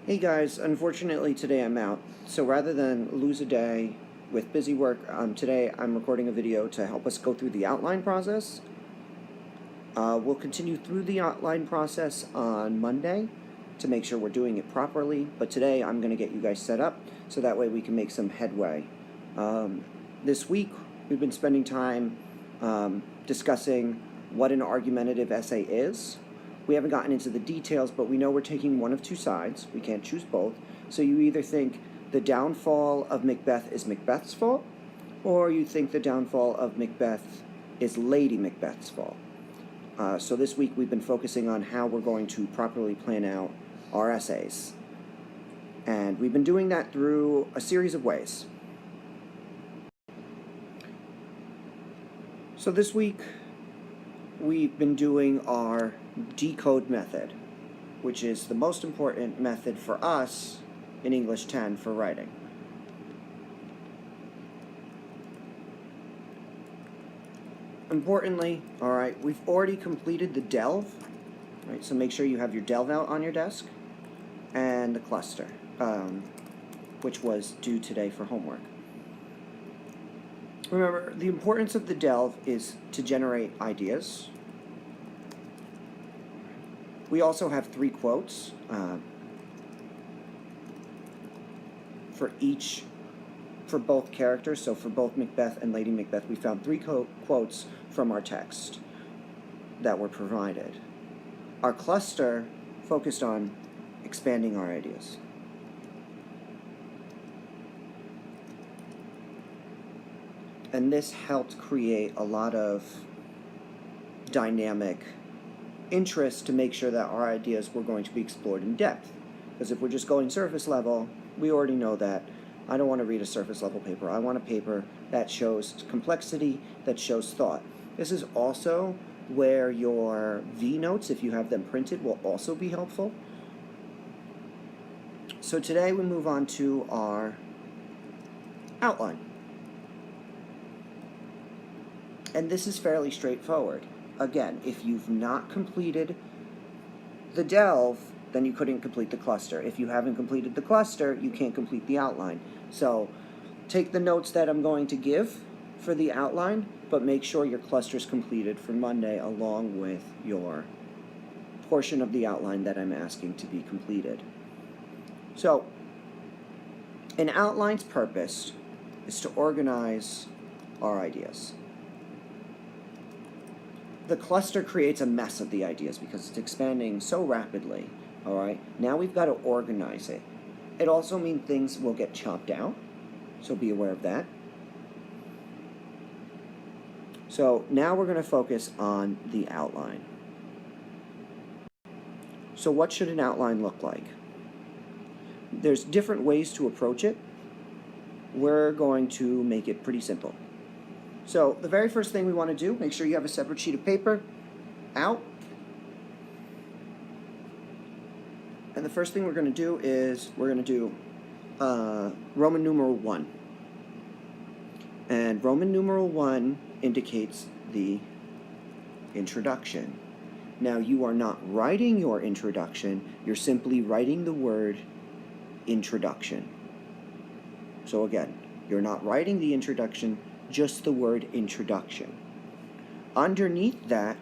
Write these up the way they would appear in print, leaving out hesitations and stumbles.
Hey guys, unfortunately today I'm out, so rather than lose a day with busy work, today I'm recording a video to help us go through the outline process. We'll continue through the outline process on Monday to make sure we're doing it properly, but today I'm going to get you guys set up so that way we can make some headway. This week we've been spending time discussing what an argumentative essay is. We haven't gotten into the details, but we know we're taking one of two sides. We can't choose both. So you either think the downfall of Macbeth is Macbeth's fault, or you think the downfall of Macbeth is Lady Macbeth's fault. So this week we've been focusing on how we're going to properly plan out our essays. And we've been doing that through a series of ways. So this week we've been doing our decode method, which is the most important method for us in English 10 for writing. Importantly, alright, we've already completed the delve, right? So make sure you have your delve out on your desk, and the cluster, which was due today for homework. Remember, the importance of the delve is to generate ideas. We also have 3 quotes for both characters. So for both Macbeth and Lady Macbeth, we found 3 quotes from our text that were provided. Our cluster focused on expanding our ideas. And this helped create a lot of dynamic interest to make sure that our ideas were going to be explored in depth. Because if we're just going surface level, we already know that I don't want to read a surface level paper. I want a paper that shows complexity, that shows thought. This is also where your V notes, if you have them printed, will also be helpful. So today we move on to our outline. And this is fairly straightforward. Again, if you've not completed the delve, then you couldn't complete the cluster. If you haven't completed the cluster, you can't complete the outline. So take the notes that I'm going to give for the outline, but make sure your cluster is completed for Monday along with your portion of the outline that I'm asking to be completed. So an outline's purpose is to organize our ideas. The cluster creates a mess of the ideas because it's expanding so rapidly, all right? Now we've got to organize it. It also means things will get chopped out, so be aware of that. So now we're going to focus on the outline. So what should an outline look like? There's different ways to approach it. We're going to make it pretty simple. So the very first thing we want to do, make sure you have a separate sheet of paper out. And the first thing we're going to do is we're going to do Roman numeral 1. And Roman numeral 1 indicates the introduction. Now you are not writing your introduction, you're simply writing the word introduction. So again, you're not writing the introduction, just the word introduction. Underneath that,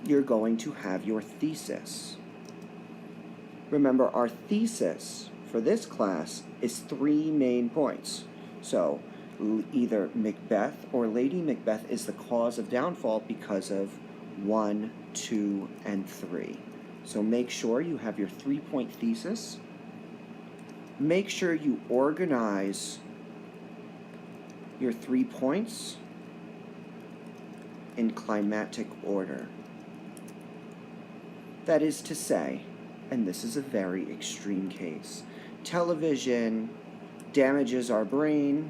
you're going to have your thesis. Remember, our thesis for this class is 3 main points. So either Macbeth or Lady Macbeth is the cause of downfall because of 1, 2, and 3. So make sure you have your 3-point thesis. Make sure you organize your 3 points in climatic order. That is to say, and this is a very extreme case, television damages our brain,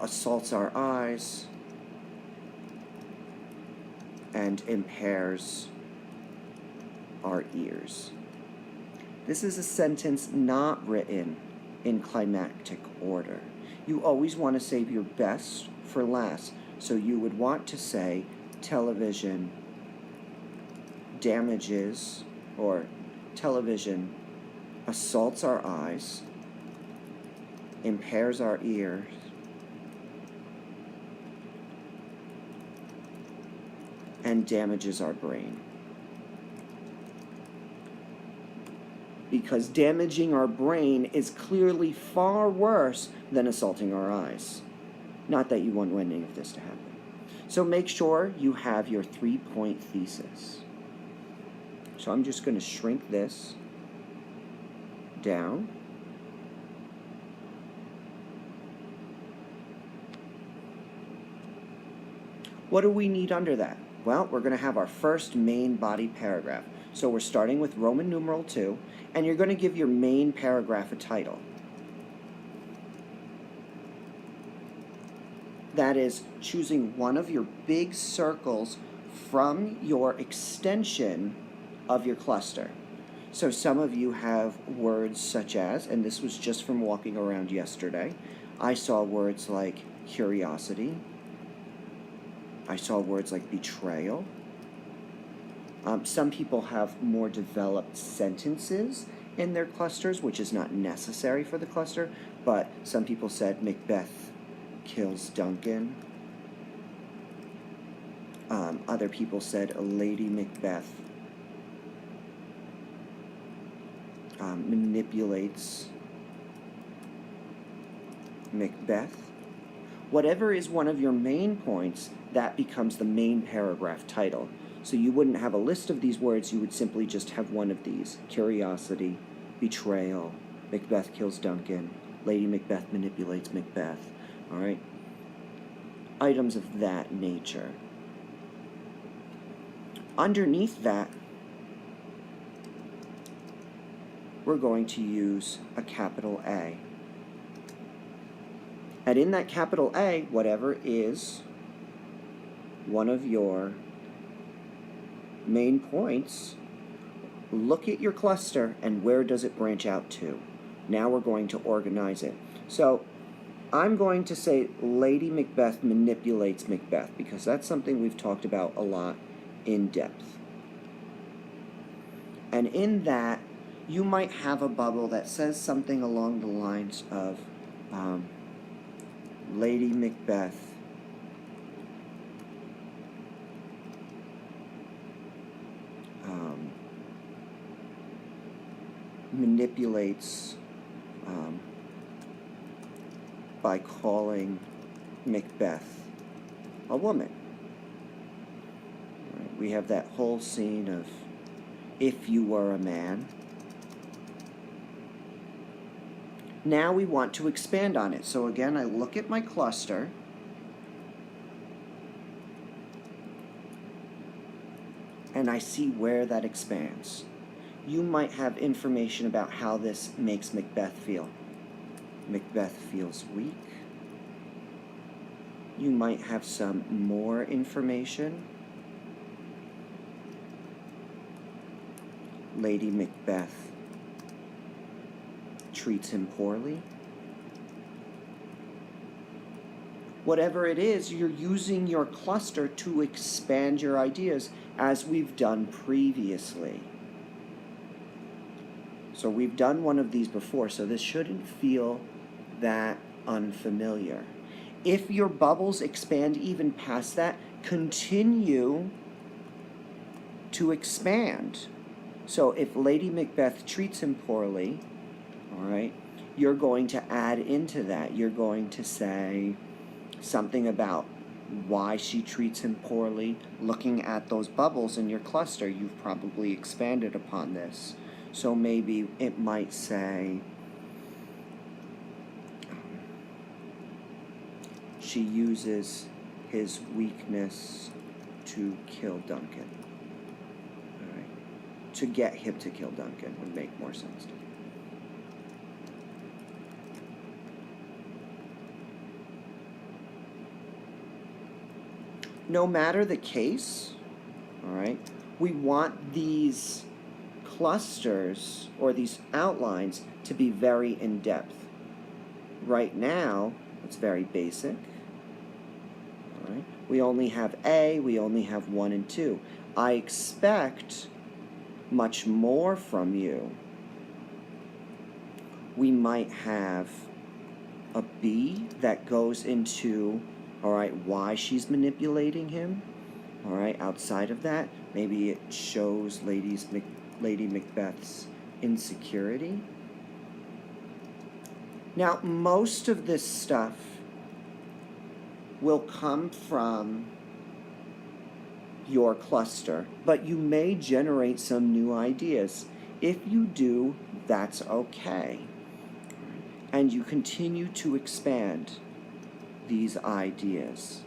assaults our eyes, and impairs our ears. This is a sentence not written in climactic order. You always want to save your best for last, so you would want to say television damages, or television assaults our eyes, impairs our ears, and damages our brain. Because damaging our brain is clearly far worse than assaulting our eyes. Not that you want any of this to happen. So make sure you have your 3-point thesis. So I'm just going to shrink this down. What do we need under that? Well, we're going to have our first main body paragraph. So we're starting with Roman numeral 2, and you're going to give your main paragraph a title. That is choosing one of your big circles from your extension of your cluster. So some of you have words such as, and this was just from walking around yesterday, I saw words like curiosity. I saw words like betrayal. Some people have more developed sentences in their clusters, which is not necessary for the cluster, but some people said Macbeth kills Duncan. Other people said Lady Macbeth manipulates Macbeth. Whatever is one of your main points, that becomes the main paragraph title. So you wouldn't have a list of these words, you would simply just have one of these. Curiosity, betrayal, Macbeth kills Duncan, Lady Macbeth manipulates Macbeth. All right? Items of that nature. Underneath that, we're going to use a capital A. And in that capital A, whatever is one of your main points, look at your cluster and where does it branch out to. Now we're going to organize it. So I'm going to say Lady Macbeth manipulates Macbeth because that's something we've talked about a lot in depth. And in that, you might have a bubble that says something along the lines of Lady Macbeth manipulates by calling Macbeth a woman. Right? We have that whole scene of if you were a man. Now we want to expand on it. So again, I look at my cluster. And I see where that expands. You might have information about how this makes Macbeth feel. Macbeth feels weak. You might have some more information. Lady Macbeth treats him poorly. Whatever it is, you're using your cluster to expand your ideas as we've done previously. So we've done one of these before, so this shouldn't feel that unfamiliar. If your bubbles expand even past that, continue to expand. So if Lady Macbeth treats him poorly, all right, you're going to add into that. You're going to say something about why she treats him poorly. Looking at those bubbles in your cluster, you've probably expanded upon this. So maybe it might say, she uses his weakness to kill Duncan. All right. To get him to kill Duncan would make more sense to me. No matter the case, all right, we want these clusters or these outlines to be very in-depth. Right now, it's very basic. All right, we only have A, we only have 1 and 2. I expect much more from you. We might have a B that goes into, all right, why she's manipulating him. All right, outside of that, maybe it shows Lady Macbeth's insecurity. Now, most of this stuff will come from your cluster, but you may generate some new ideas. If you do, that's okay. And you continue to expand these ideas.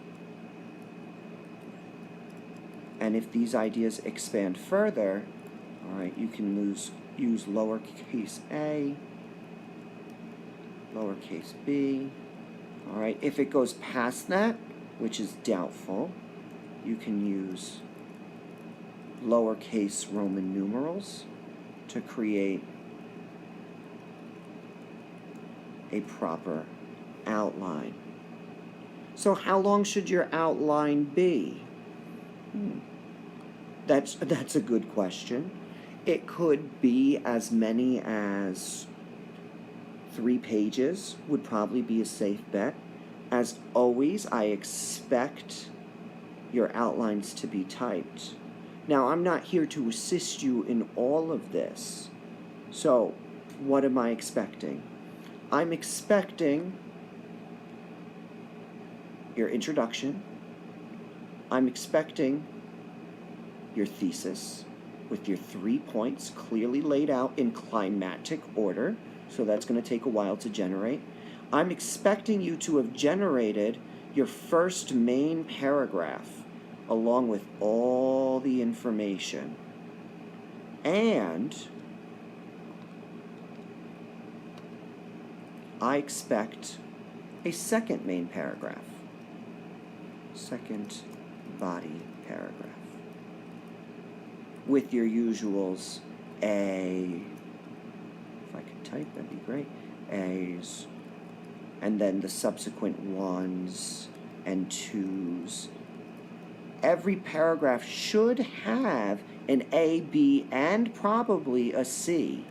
And if these ideas expand further, all right, you can use lowercase a, lowercase b. All right, if it goes past that, which is doubtful, you can use lowercase Roman numerals to create a proper outline. So how long should your outline be? That's a good question. It could be as many as 3 pages would probably be a safe bet. As always, I expect your outlines to be typed. Now, I'm not here to assist you in all of this. So, what am I expecting? I'm expecting your introduction. I'm expecting your thesis with your 3 points clearly laid out in climatic order. So that's going to take a while to generate. I'm expecting you to have generated your first main paragraph along with all the information. And I expect a second main paragraph. Second body paragraph. With your usuals, A, if I could type, that'd be great, A's, and then the subsequent 1s and 2s. Every paragraph should have an A, B, and probably a C.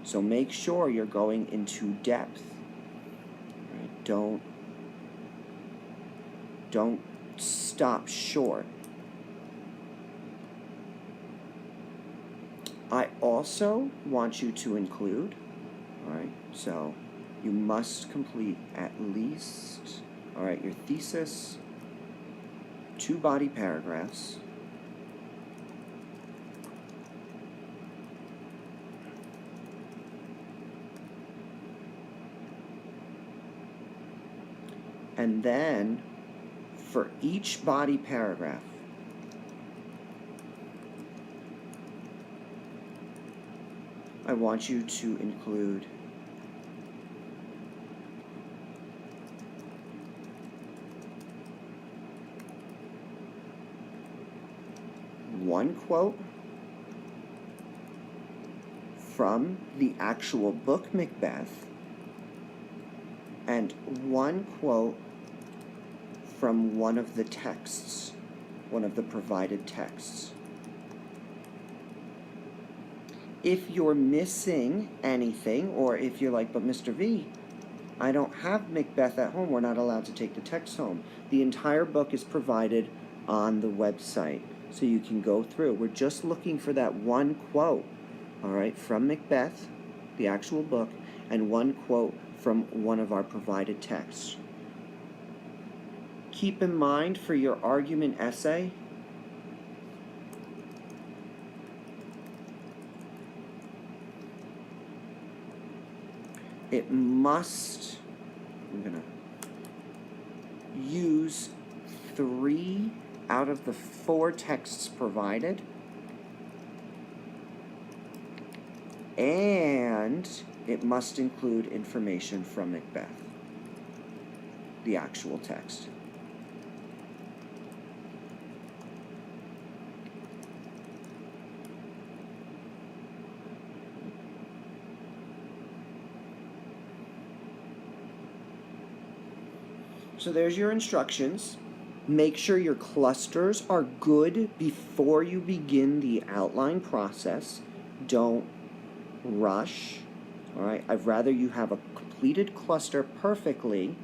So make sure you're going into depth. Right? Don't stop short. I also want you to include, all right, so you must complete at least, all right, your thesis, 2 body paragraphs, and then for each body paragraph, I want you to include one quote from the actual book Macbeth and one quote from one of the texts, one of the provided texts. If you're missing anything, or if you're like, but Mr. V, I don't have Macbeth at home, we're not allowed to take the text home. The entire book is provided on the website, so you can go through. We're just looking for that one quote, all right, from Macbeth, the actual book, and one quote from one of our provided texts. Keep in mind for your argument essay, it must, I'm going to use 3 out of the 4 texts provided, and it must include information from Macbeth, the actual text. So there's your instructions. Make sure your clusters are good before you begin the outline process. Don't rush. All right, I'd rather you have a completed cluster perfectly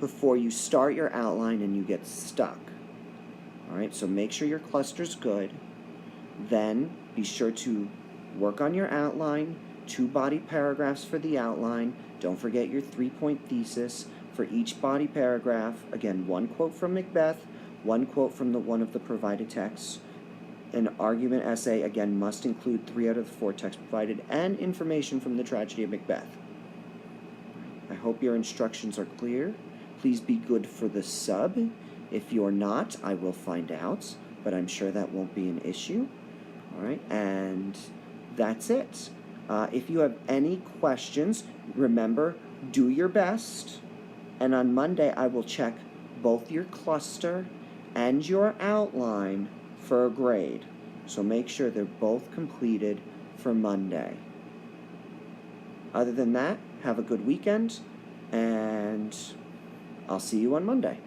before you start your outline and you get stuck. All right, so make sure your cluster's good. Then be sure to work on your outline, 2 body paragraphs for the outline. Don't forget your 3-point thesis for each body paragraph. Again, 1 quote from Macbeth, 1 quote from one of the provided texts. An argument essay, again, must include 3 out of the 4 texts provided and information from the tragedy of Macbeth. I hope your instructions are clear. Please be good for the sub. If you're not, I will find out, but I'm sure that won't be an issue. All right, and that's it. If you have any questions, remember, do your best. And on Monday, I will check both your cluster and your outline for a grade. So make sure they're both completed for Monday. Other than that, have a good weekend, and I'll see you on Monday.